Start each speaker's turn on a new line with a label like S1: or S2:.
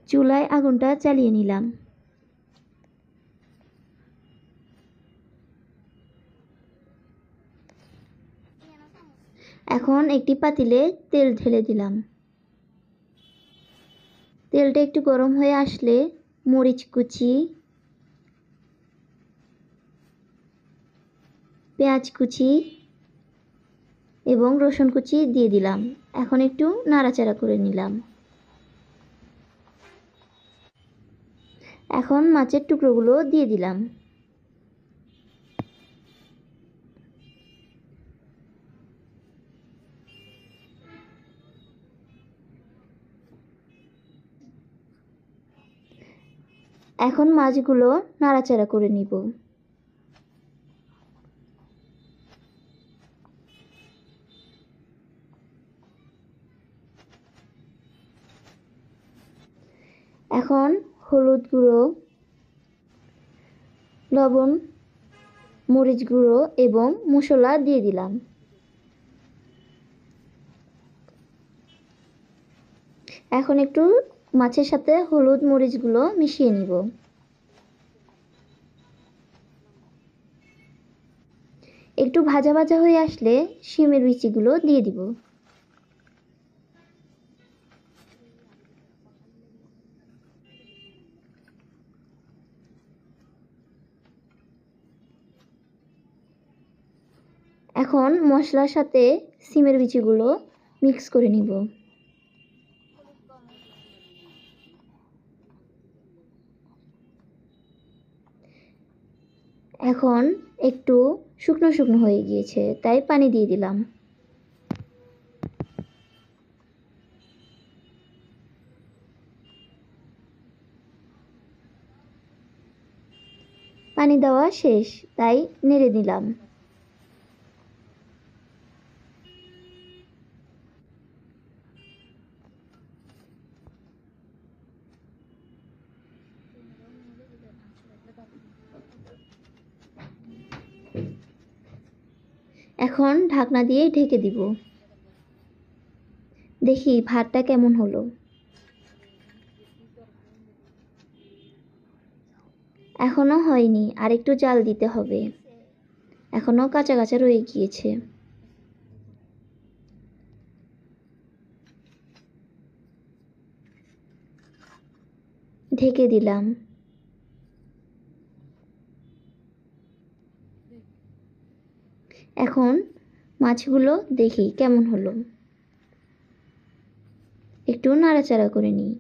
S1: চুলায় আগুনটা জ্বালিয়ে নিলাম। এখন একটি পাতিলে তেল ঢেলে দিলাম। তেলটা একটু গরম হয়ে আসলে মরিচ কুচি, পেঁয়াজ কুচি এবং রসুন কুচি দিয়ে দিলাম। এখন একটু নাড়াচাড়া করে নিলাম। এখন মাছের টুকরোগুলো দিয়ে দিলাম। এখন মাছগুলো নাড়াচাড়া করে নিব। এখন হলুদ গুঁড়ো, লবণ, মরিচ গুঁড়ো এবং মশলা দিয়ে দিলাম। এখন একটু মাছের সাথে হলুদ মরিচগুলো মিশিয়ে নিব। একটু ভাজা ভাজা হয়ে আসলে শিমের বিচিগুলো দিয়ে দিব। এখন মশলার সাথে শিমের বিচিগুলো মিক্স করে নিব। এখন একটু শুকনো শুকনো হয়ে গিয়েছে, তাই পানি দিয়ে দিলাম। পানি দেওয়া শেষ, তাই নেড়ে দিলাম। এখন ঢাকনা দিয়ে ঢেকে দিব। দেখি ভাতটা কেমন হলো। এখনো হয়নি, আরেকটু জাল দিতে হবে। এখনো কাঁচা কাঁচা রয়ে গিয়েছে। ঢেকে দিলাম। এখন মাছগুলো দেখি কেমন হলো। একটু নাড়াচাড়া করে নিই।